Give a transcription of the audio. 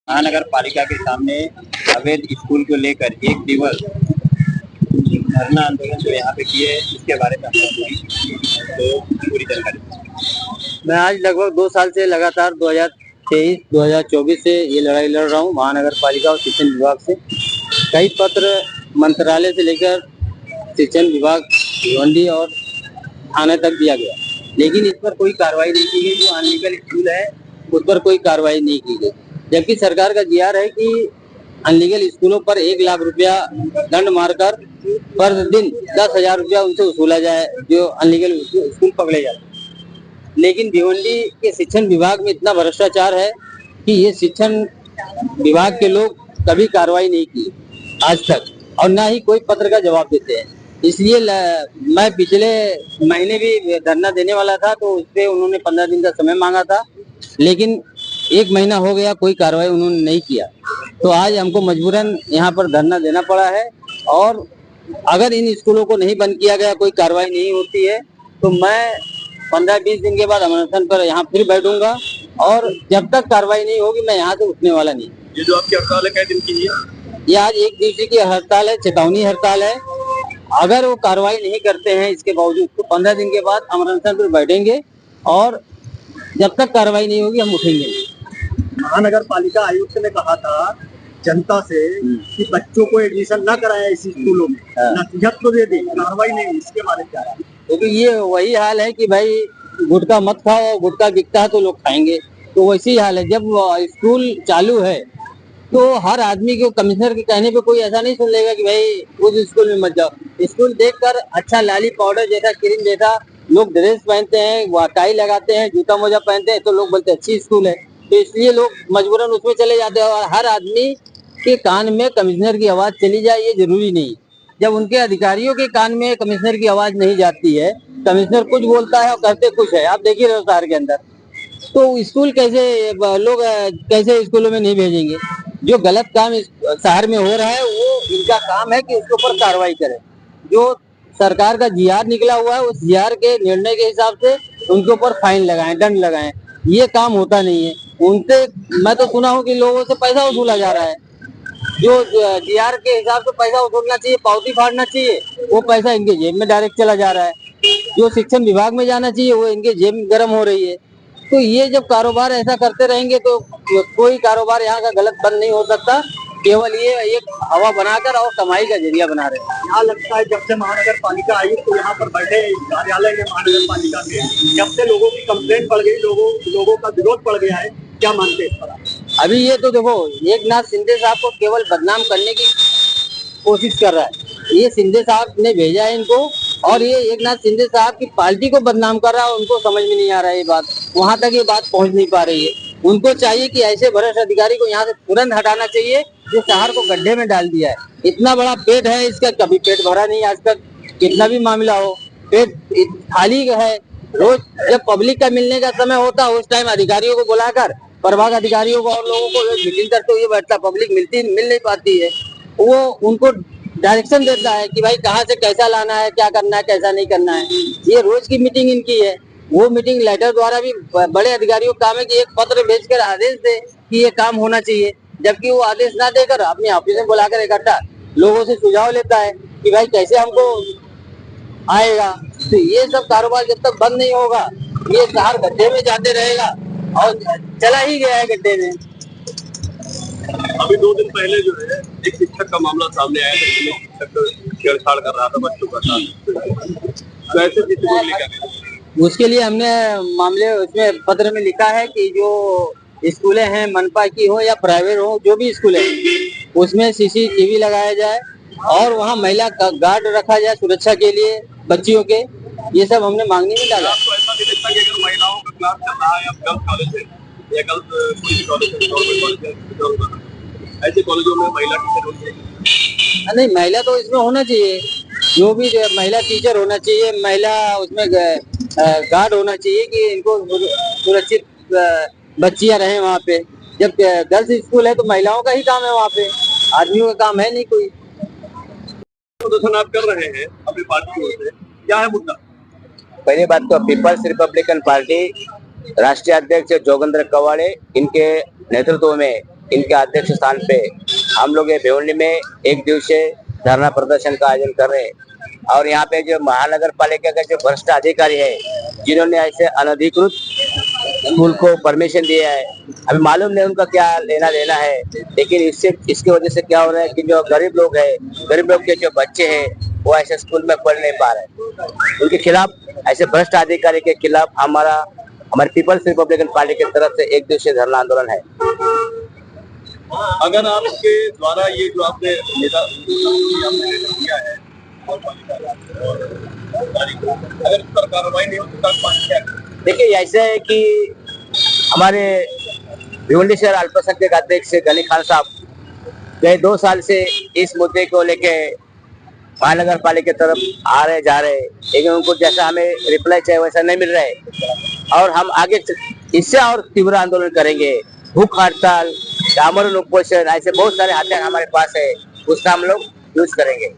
महानगर पालिका के सामने अवैध स्कूल को लेकर एक दिवस धरना आंदोलन जो यहाँ पे किए इसके बारे में तो पूरी जानकारी। मैं आज लगभग 2 साल से लगातार 2023-2024 से ये लड़ाई लड़ रहा हूँ महानगर पालिका और शिक्षण विभाग से। कई पत्र मंत्रालय से लेकर शिक्षण विभाग भिवंडी और थाने तक दिया गया, लेकिन इस पर कोई कार्रवाई नहीं की गई। जो अनलीगल स्कूल है उस पर कोई कार्रवाई नहीं की गई, जबकि सरकार का जीआर है कि अनलीगल स्कूलों पर 1 लाख रुपया दंड मारकर पर दिन 10,000 रुपया उनसे वसूला जाए जो अनलीगल स्कूल पकड़े जाते। लेकिन भिवंडी के शिक्षण विभाग में इतना भ्रष्टाचार है कि ये शिक्षण विभाग के लोग कभी कार्रवाई नहीं की आज तक, और ना ही कोई पत्र का जवाब देते हैं। इसलिए मैं पिछले महीने भी धरना देने वाला था, तो उस पर उन्होंने 15 दिन का समय मांगा था, लेकिन 1 महीना हो गया, कोई कार्रवाई उन्होंने नहीं किया। तो आज हमको मजबूरन यहाँ पर धरना देना पड़ा है, और अगर इन स्कूलों को नहीं बंद किया गया, कोई कार्रवाई नहीं होती है, तो मैं 15-20 दिन के बाद अनशन पर यहाँ फिर बैठूंगा, और जब तक कार्रवाई नहीं होगी मैं यहाँ से उठने वाला नहीं। ये जो आपकी हड़ताल है कै दिन की है? ये आज 1 दिवसीय की हड़ताल है, चेतावनी हड़ताल है। अगर वो कार्रवाई नहीं करते हैं इसके बावजूद, तो 15 दिन के बाद अनशन पर बैठेंगे, और जब तक कार्रवाई नहीं होगी हम उठेंगे। महानगर पालिका आयुक्त ने कहा था जनता से कि बच्चों को एडमिशन न कराए इस स्कूलों में, नसीहत तो दे दी, कार्रवाई नहीं। इसके बारे में क्या है? क्योंकि ये वही हाल है कि भाई गुटखा मत खाओ, गुटखा बिकता है तो लोग खाएंगे, तो वैसी हाल है। जब स्कूल चालू है तो हर आदमी को कमिश्नर के कहने पे कोई ऐसा नहीं सुन लेगा कि भाई उस स्कूल में मत जाओ। स्कूल देखकर अच्छा लाली पाउडर जैसा, क्रीम जैसा लोग ड्रेस पहनते हैं, टाई लगाते हैं, जूता मोजा पहनते हैं, तो लोग बोलते हैं अच्छी स्कूल है, तो इसलिए लोग मजबूरन उसमें चले जाते हैं। और हर आदमी के कान में कमिश्नर की आवाज चली जाए ये जरूरी नहीं। जब उनके अधिकारियों के कान में कमिश्नर की आवाज नहीं जाती है, कमिश्नर कुछ बोलता है और करते कुछ है, आप देखिए रहे हो शहर के अंदर, तो स्कूल कैसे लोग कैसे स्कूलों में नहीं भेजेंगे? जो गलत काम शहर में हो रहा है वो इनका काम है कि उसके ऊपर कार्रवाई करें। जो सरकार का जीआर निकला हुआ है उस जीआर के निर्णय के हिसाब से उनके ऊपर फाइन लगाएं, दंड लगाएं। ये काम होता नहीं है उनसे। मैं तो सुना हूँ कि लोगों से पैसा वसूला जा रहा है। जो जीआर के हिसाब से पैसा वसूलना चाहिए, पावती फाड़ना चाहिए, वो पैसा इनके जेब में डायरेक्ट चला जा रहा है। जो शिक्षण विभाग में जाना चाहिए वो इनके जेब में गर्म हो रही है। तो ये जब कारोबार ऐसा करते रहेंगे तो कोई कारोबार यहाँ का गलत बंद नहीं हो सकता। केवल ये एक हवा बनाकर और कमाई का जरिया बना रहे हैं। यहाँ लगता है जब से महानगर पालिका आयुक्त तो यहाँ पर बैठे कार्यालय में महानगर पालिका के, जब से लोगों की कंप्लेंट बढ़ गई, लोगों का विरोध बढ़ गया है, क्या मानते हैं इस पर? अभी ये तो देखो, एकनाथ शिंदे साहब को केवल बदनाम करने की कोशिश कर रहा है। ये शिंदे साहब ने भेजा है इनको, और ये एकनाथ शिंदे साहब की पार्टी को बदनाम कर रहा है। उनको समझ में नहीं आ रहा है ये बात, वहां तक ये बात पहुंच नहीं पा रही है। उनको चाहिए कि ऐसे भ्रष्ट अधिकारी को यहाँ से तुरंत हटाना चाहिए जो शहर को गड्ढे में डाल दिया है। इतना बड़ा पेट है इसका, कभी पेट भरा नहीं आज तक, कितना भी मामला हो पेट खाली है। रोज जब पब्लिक का मिलने का समय होता है उस टाइम अधिकारियों को बुलाकर, प्रभाग अधिकारियों को और लोगों को मीटिंग करते हुए बैठता, पब्लिक मिल नहीं पाती है। वो उनको डायरेक्शन देता है कि भाई कहाँ से कैसा लाना है, क्या करना है, कैसा नहीं करना है। ये रोज की मीटिंग इनकी है। वो मीटिंग लेटर द्वारा भी बड़े अधिकारियों का काम है कि एक पत्र भेजकर आदेश दे कि ये काम होना चाहिए, जबकि वो आदेश ना देकर अपने ऑफिस में बुलाकर इकट्ठा लोगों से सुझाव लेता है कि भाई कैसे हमको आएगा। तो ये सब कारोबार जब तक बंद नहीं होगा ये शहर गड्ढे में जाते रहेगा, और चला ही गया है गड्ढे में। अभी 2 दिन पहले जो है एक शिक्षक का मामला सामने आया था, जिसमें शिक्षक छेड़छाड़ कर रहा था बच्चों का साथ, तो ऐसे स्थिति को लेकर उसके लिए हमने मामले उसमें पत्र में लिखा है कि जो स्कूलें हैं मनपा की हो या प्राइवेट हो, जो भी स्कूल है उसमें सीसीटीवी लगाया जाए, और वहाँ महिला गार्ड रखा जाए सुरक्षा के लिए बच्चियों के। ये सब हमने मांगने में डाला। आपको ऐसा नहीं लगता कि अगर महिलाओं का क्लास चल रहा है या गर्ल्स कॉलेज है या गर्ल्स कोई भी कॉलेज है, गवर्नमेंट कॉलेज है, ऐसे कॉलेजों में महिला टीचर होनी चाहिए? नहीं, महिला तो इसमें होना चाहिए, जो भी महिला टीचर होना चाहिए, महिला उसमें गार्ड होना चाहिए कि इनको सुरक्षित बच्चियां रहें वहाँ पे। जब गर्ल्स स्कूल है तो महिलाओं का ही काम है, वहाँ पे आदमियों का काम है नहीं कोई। प्रदर्शन आप कर रहे हैं अपनी पार्टी की ओर से, क्या है मुद्दा? पहली बात तो पीपल्स रिपब्लिकन पार्टी राष्ट्रीय अध्यक्ष जोगेंद्र कवाड़े इनके नेतृत्व में इनके अध्यक्ष स्थान पे हम लोग ये भिवंडी में एक दिवसीय धरना प्रदर्शन का आयोजन कर रहे हैं। और यहाँ पे जो महानगर पालिका के जो भ्रष्ट अधिकारी है, जिन्होंने ऐसे अनधिकृत स्कूल को परमिशन दिया है, अभी मालूम नहीं उनका क्या लेना देना है, लेकिन इसकी वजह से क्या हो रहा है कि जो गरीब लोग है, गरीब लोग के जो बच्चे हैं वो ऐसे स्कूल में पढ़ नहीं पा रहे। उनके खिलाफ, ऐसे भ्रष्ट अधिकारी के खिलाफ हमारे पीपल्स रिपब्लिकन पार्टी की तरफ से एक दिवसीय धरना आंदोलन है। अगर आपके द्वारा ये जो आपने किया है अगर इस पर कार्रवाई नहीं हो तो देखिए, ऐसे है कि हमारे भिवंडी शहर अल्पसंख्यक अध्यक्ष गनी खान साहब गए 2 साल से इस मुद्दे को लेके महानगर पालिका की तरफ आ रहे जा रहे, लेकिन उनको जैसा हमें रिप्लाई चाहिए वैसा नहीं मिल रहा है। और हम आगे इससे और तीव्र आंदोलन करेंगे, भूख हड़ताल, आमरण उपोषण, ऐसे बहुत सारे हथियार हमारे पास है, उसका हम लोग यूज करेंगे।